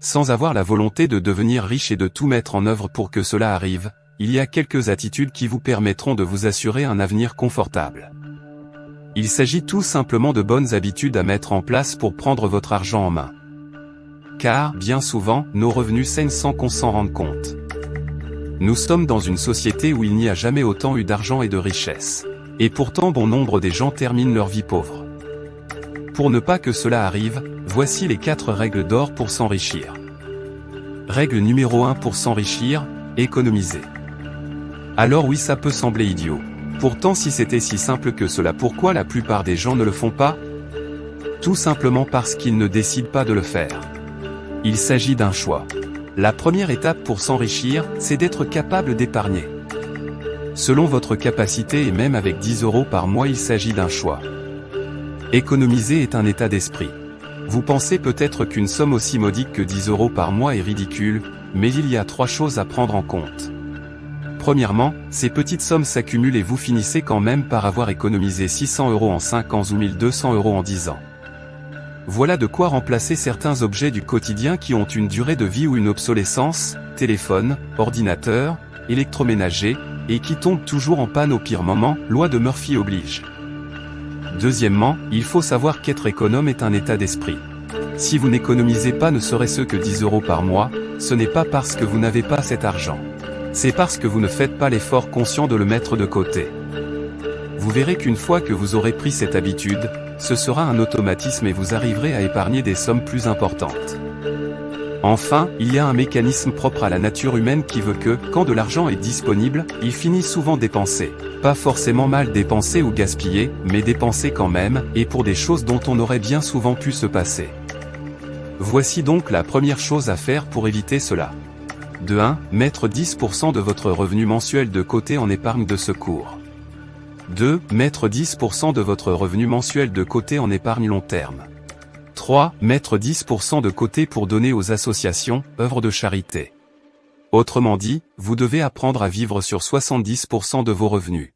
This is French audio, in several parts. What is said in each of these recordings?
Sans avoir la volonté de devenir riche et de tout mettre en œuvre pour que cela arrive, il y a quelques attitudes qui vous permettront de vous assurer un avenir confortable. Il s'agit tout simplement de bonnes habitudes à mettre en place pour prendre votre argent en main. Car, bien souvent, nos revenus saignent sans qu'on s'en rende compte. Nous sommes dans une société où il n'y a jamais autant eu d'argent et de richesse. Et pourtant bon nombre des gens terminent leur vie pauvre. Pour ne pas que cela arrive, voici les 4 règles d'or pour s'enrichir. Règle numéro 1 pour s'enrichir, économiser. Alors oui, ça peut sembler idiot. Pourtant si c'était si simple que cela, pourquoi la plupart des gens ne le font pas? Tout simplement parce qu'ils ne décident pas de le faire. Il s'agit d'un choix. La première étape pour s'enrichir, c'est d'être capable d'épargner. Selon votre capacité et même avec 10 € par mois, il s'agit d'un choix. Économiser est un état d'esprit. Vous pensez peut-être qu'une somme aussi modique que 10 € par mois est ridicule, mais il y a 3 choses à prendre en compte. Premièrement, ces petites sommes s'accumulent et vous finissez quand même par avoir économisé 600 € en 5 ans ou 1200 € en 10 ans. Voilà de quoi remplacer certains objets du quotidien qui ont une durée de vie ou une obsolescence, téléphone, ordinateur, électroménager, et qui tombent toujours en panne au pire moment, loi de Murphy oblige. Deuxièmement, il faut savoir qu'être économe est un état d'esprit. Si vous n'économisez pas ne serait-ce que 10 € par mois, ce n'est pas parce que vous n'avez pas cet argent. C'est parce que vous ne faites pas l'effort conscient de le mettre de côté. Vous verrez qu'une fois que vous aurez pris cette habitude, ce sera un automatisme et vous arriverez à épargner des sommes plus importantes. Enfin, il y a un mécanisme propre à la nature humaine qui veut que, quand de l'argent est disponible, il finit souvent dépensé. Pas forcément mal dépensé ou gaspillé, mais dépensé quand même, et pour des choses dont on aurait bien souvent pu se passer. Voici donc la première chose à faire pour éviter cela. De 1. Mettre 10% de votre revenu mensuel de côté en épargne de secours. 2. Mettre 10% de votre revenu mensuel de côté en épargne long terme. 3. Mettre 10% de côté pour donner aux associations, œuvres de charité. Autrement dit, vous devez apprendre à vivre sur 70% de vos revenus.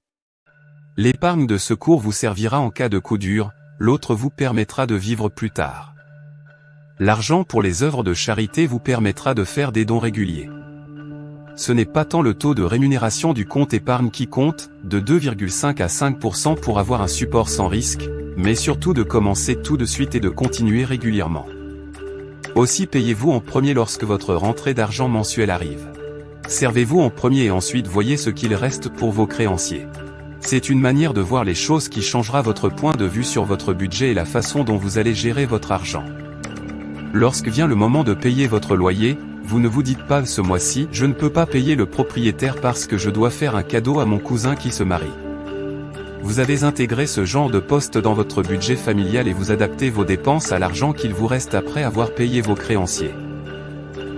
L'épargne de secours vous servira en cas de coup dur, l'autre vous permettra de vivre plus tard. L'argent pour les œuvres de charité vous permettra de faire des dons réguliers. Ce n'est pas tant le taux de rémunération du compte épargne qui compte, de 2,5 à 5% pour avoir un support sans risque, mais surtout de commencer tout de suite et de continuer régulièrement. Aussi payez-vous en premier lorsque votre rentrée d'argent mensuelle arrive. Servez-vous en premier et ensuite voyez ce qu'il reste pour vos créanciers. C'est une manière de voir les choses qui changera votre point de vue sur votre budget et la façon dont vous allez gérer votre argent. Lorsque vient le moment de payer votre loyer, vous ne vous dites pas ce mois-ci, je ne peux pas payer le propriétaire parce que je dois faire un cadeau à mon cousin qui se marie. Vous avez intégré ce genre de poste dans votre budget familial et vous adaptez vos dépenses à l'argent qu'il vous reste après avoir payé vos créanciers.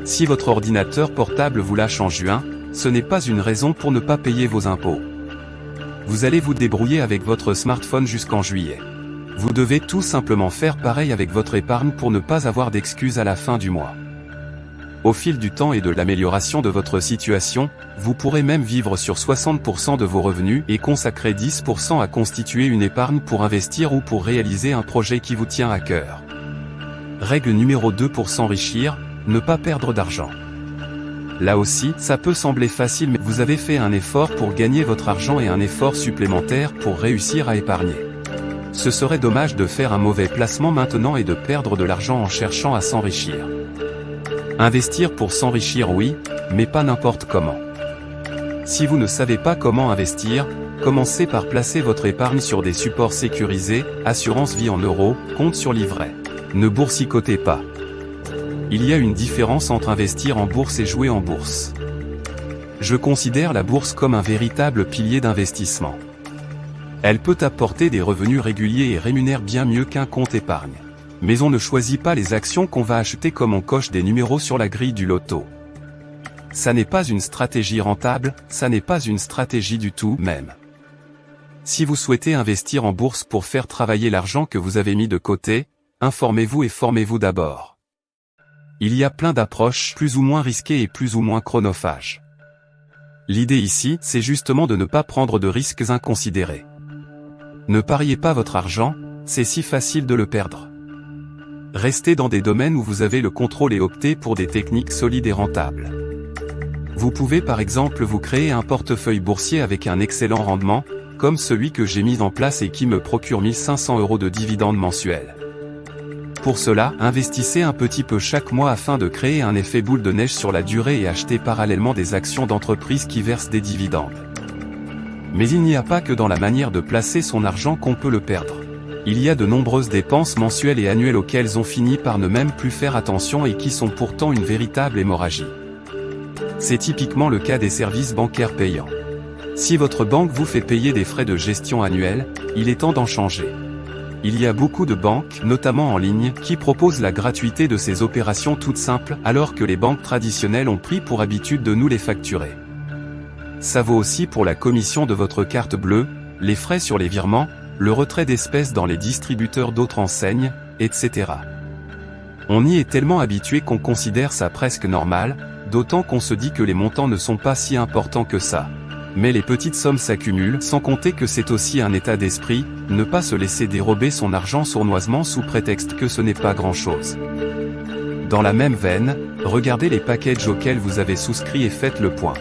Si votre ordinateur portable vous lâche en juin, ce n'est pas une raison pour ne pas payer vos impôts. Vous allez vous débrouiller avec votre smartphone jusqu'en juillet. Vous devez tout simplement faire pareil avec votre épargne pour ne pas avoir d'excuses à la fin du mois. Au fil du temps et de l'amélioration de votre situation, vous pourrez même vivre sur 60% de vos revenus et consacrer 10% à constituer une épargne pour investir ou pour réaliser un projet qui vous tient à cœur. Règle numéro 2 pour s'enrichir, ne pas perdre d'argent. Là aussi, ça peut sembler facile mais vous avez fait un effort pour gagner votre argent et un effort supplémentaire pour réussir à épargner. Ce serait dommage de faire un mauvais placement maintenant et de perdre de l'argent en cherchant à s'enrichir. Investir pour s'enrichir oui, mais pas n'importe comment. Si vous ne savez pas comment investir, commencez par placer votre épargne sur des supports sécurisés, assurance vie en euros, compte sur livret. Ne boursicotez pas. Il y a une différence entre investir en bourse et jouer en bourse. Je considère la bourse comme un véritable pilier d'investissement. Elle peut apporter des revenus réguliers et rémunère bien mieux qu'un compte épargne. Mais on ne choisit pas les actions qu'on va acheter comme on coche des numéros sur la grille du loto. Ça n'est pas une stratégie rentable, ça n'est pas une stratégie du tout même. Si vous souhaitez investir en bourse pour faire travailler l'argent que vous avez mis de côté, informez-vous et formez-vous d'abord. Il y a plein d'approches plus ou moins risquées et plus ou moins chronophages. L'idée ici, c'est justement de ne pas prendre de risques inconsidérés. Ne pariez pas votre argent, c'est si facile de le perdre. Restez dans des domaines où vous avez le contrôle et optez pour des techniques solides et rentables. Vous pouvez par exemple vous créer un portefeuille boursier avec un excellent rendement, comme celui que j'ai mis en place et qui me procure 1 500 € de dividendes mensuels. Pour cela, investissez un petit peu chaque mois afin de créer un effet boule de neige sur la durée et achetez parallèlement des actions d'entreprises qui versent des dividendes. Mais il n'y a pas que dans la manière de placer son argent qu'on peut le perdre. Il y a de nombreuses dépenses mensuelles et annuelles auxquelles on finit par ne même plus faire attention et qui sont pourtant une véritable hémorragie. C'est typiquement le cas des services bancaires payants. Si votre banque vous fait payer des frais de gestion annuels, il est temps d'en changer. Il y a beaucoup de banques, notamment en ligne, qui proposent la gratuité de ces opérations toutes simples, alors que les banques traditionnelles ont pris pour habitude de nous les facturer. Ça vaut aussi pour la commission de votre carte bleue, les frais sur les virements, le retrait d'espèces dans les distributeurs d'autres enseignes, etc. On y est tellement habitué qu'on considère ça presque normal, d'autant qu'on se dit que les montants ne sont pas si importants que ça. Mais les petites sommes s'accumulent, sans compter que c'est aussi un état d'esprit, ne pas se laisser dérober son argent sournoisement sous prétexte que ce n'est pas grand-chose. Dans la même veine, regardez les packages auxquels vous avez souscrit et faites le point.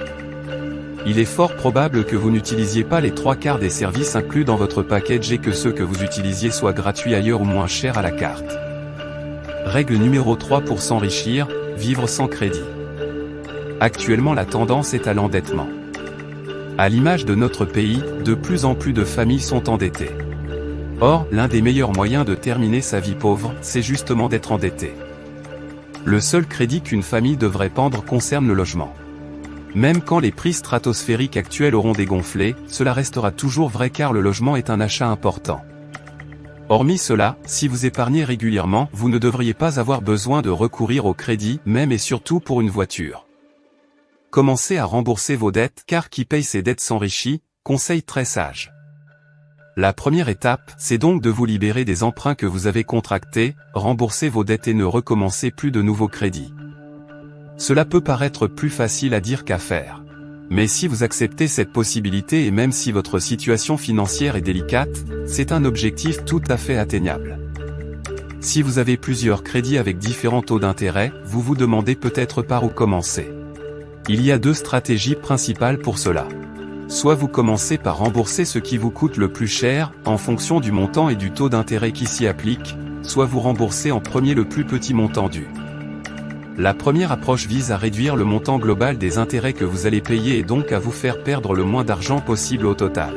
Il est fort probable que vous n'utilisiez pas les 3/4 des services inclus dans votre package et que ceux que vous utilisiez soient gratuits ailleurs ou moins chers à la carte. Règle numéro 3 pour s'enrichir, vivre sans crédit. Actuellement la tendance est à l'endettement. À l'image de notre pays, de plus en plus de familles sont endettées. Or, l'un des meilleurs moyens de terminer sa vie pauvre, c'est justement d'être endetté. Le seul crédit qu'une famille devrait prendre concerne le logement. Même quand les prix stratosphériques actuels auront dégonflé, cela restera toujours vrai car le logement est un achat important. Hormis cela, si vous épargnez régulièrement, vous ne devriez pas avoir besoin de recourir au crédit, même et surtout pour une voiture. Commencez à rembourser vos dettes, car qui paye ses dettes s'enrichit, conseil très sage. La première étape, c'est donc de vous libérer des emprunts que vous avez contractés, rembourser vos dettes et ne recommencer plus de nouveaux crédits. Cela peut paraître plus facile à dire qu'à faire. Mais si vous acceptez cette possibilité et même si votre situation financière est délicate, c'est un objectif tout à fait atteignable. Si vous avez plusieurs crédits avec différents taux d'intérêt, vous vous demandez peut-être par où commencer. Il y a deux stratégies principales pour cela. Soit vous commencez par rembourser ce qui vous coûte le plus cher, en fonction du montant et du taux d'intérêt qui s'y applique, soit vous remboursez en premier le plus petit montant dû. La première approche vise à réduire le montant global des intérêts que vous allez payer et donc à vous faire perdre le moins d'argent possible au total.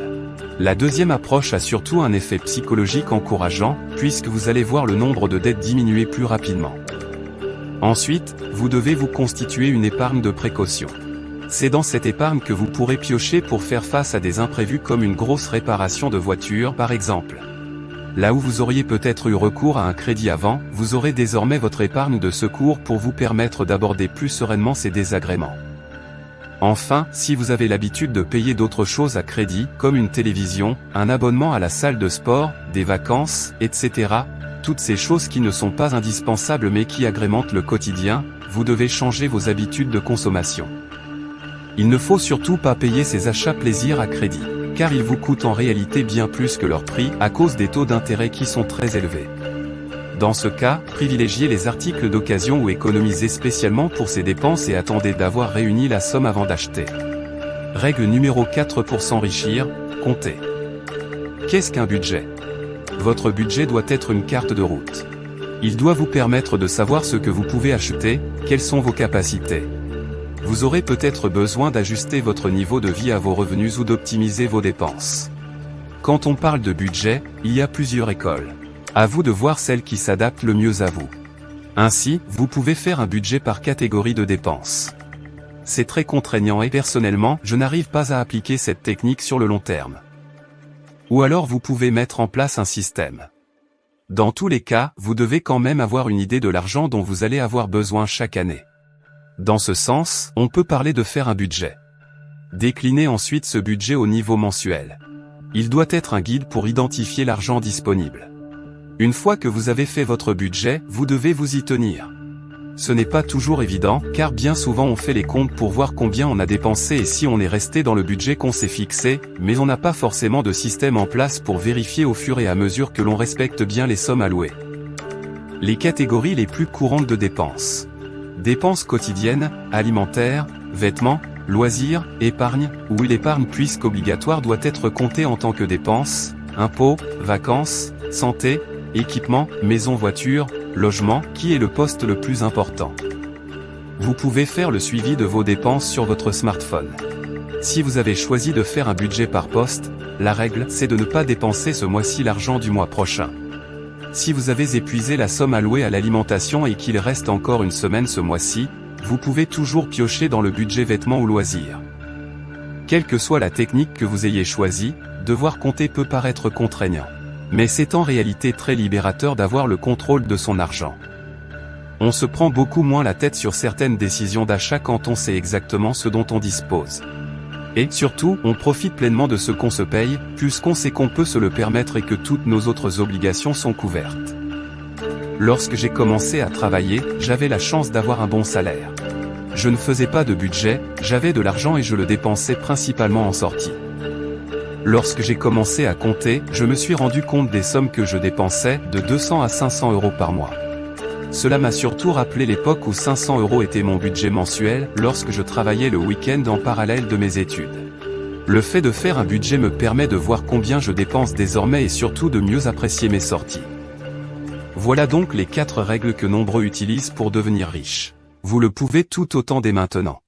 La deuxième approche a surtout un effet psychologique encourageant, puisque vous allez voir le nombre de dettes diminuer plus rapidement. Ensuite, vous devez vous constituer une épargne de précaution. C'est dans cette épargne que vous pourrez piocher pour faire face à des imprévus comme une grosse réparation de voiture par exemple. Là où vous auriez peut-être eu recours à un crédit avant, vous aurez désormais votre épargne de secours pour vous permettre d'aborder plus sereinement ces désagréments. Enfin, si vous avez l'habitude de payer d'autres choses à crédit, comme une télévision, un abonnement à la salle de sport, des vacances, etc., toutes ces choses qui ne sont pas indispensables mais qui agrémentent le quotidien, vous devez changer vos habitudes de consommation. Il ne faut surtout pas payer ces achats plaisir à crédit, car ils vous coûtent en réalité bien plus que leur prix à cause des taux d'intérêt qui sont très élevés. Dans ce cas, privilégiez les articles d'occasion ou économisez spécialement pour ces dépenses et attendez d'avoir réuni la somme avant d'acheter. Règle numéro 4 pour s'enrichir, comptez. Qu'est-ce qu'un budget ? Votre budget doit être une carte de route. Il doit vous permettre de savoir ce que vous pouvez acheter, quelles sont vos capacités. Vous aurez peut-être besoin d'ajuster votre niveau de vie à vos revenus ou d'optimiser vos dépenses. Quand on parle de budget, il y a plusieurs écoles. À vous de voir celle qui s'adapte le mieux à vous. Ainsi, vous pouvez faire un budget par catégorie de dépenses. C'est très contraignant et personnellement, je n'arrive pas à appliquer cette technique sur le long terme. Ou alors vous pouvez mettre en place un système. Dans tous les cas, vous devez quand même avoir une idée de l'argent dont vous allez avoir besoin chaque année. Dans ce sens, on peut parler de faire un budget. Déclinez ensuite ce budget au niveau mensuel. Il doit être un guide pour identifier l'argent disponible. Une fois que vous avez fait votre budget, vous devez vous y tenir. Ce n'est pas toujours évident, car bien souvent on fait les comptes pour voir combien on a dépensé et si on est resté dans le budget qu'on s'est fixé, mais on n'a pas forcément de système en place pour vérifier au fur et à mesure que l'on respecte bien les sommes allouées. Les catégories les plus courantes de dépenses. Dépenses quotidiennes, alimentaires, vêtements, loisirs, épargne, où l'épargne puisque obligatoire doit être comptée en tant que dépense, impôts, vacances, santé, équipement, maison voiture, logement, qui est le poste le plus important. Vous pouvez faire le suivi de vos dépenses sur votre smartphone. Si vous avez choisi de faire un budget par poste, la règle c'est de ne pas dépenser ce mois-ci l'argent du mois prochain. Si vous avez épuisé la somme allouée à l'alimentation et qu'il reste encore une semaine ce mois-ci, vous pouvez toujours piocher dans le budget vêtements ou loisirs. Quelle que soit la technique que vous ayez choisie, devoir compter peut paraître contraignant. Mais c'est en réalité très libérateur d'avoir le contrôle de son argent. On se prend beaucoup moins la tête sur certaines décisions d'achat quand on sait exactement ce dont on dispose. Et surtout, on profite pleinement de ce qu'on se paye, puisqu'on sait qu'on peut se le permettre et que toutes nos autres obligations sont couvertes. Lorsque j'ai commencé à travailler, j'avais la chance d'avoir un bon salaire. Je ne faisais pas de budget, j'avais de l'argent et je le dépensais principalement en sortie. Lorsque j'ai commencé à compter, je me suis rendu compte des sommes que je dépensais, de 200 à 500 € par mois. Cela m'a surtout rappelé l'époque où 500 € était mon budget mensuel, lorsque je travaillais le week-end en parallèle de mes études. Le fait de faire un budget me permet de voir combien je dépense désormais et surtout de mieux apprécier mes sorties. Voilà donc les 4 règles que nombreux utilisent pour devenir riches. Vous le pouvez tout autant dès maintenant.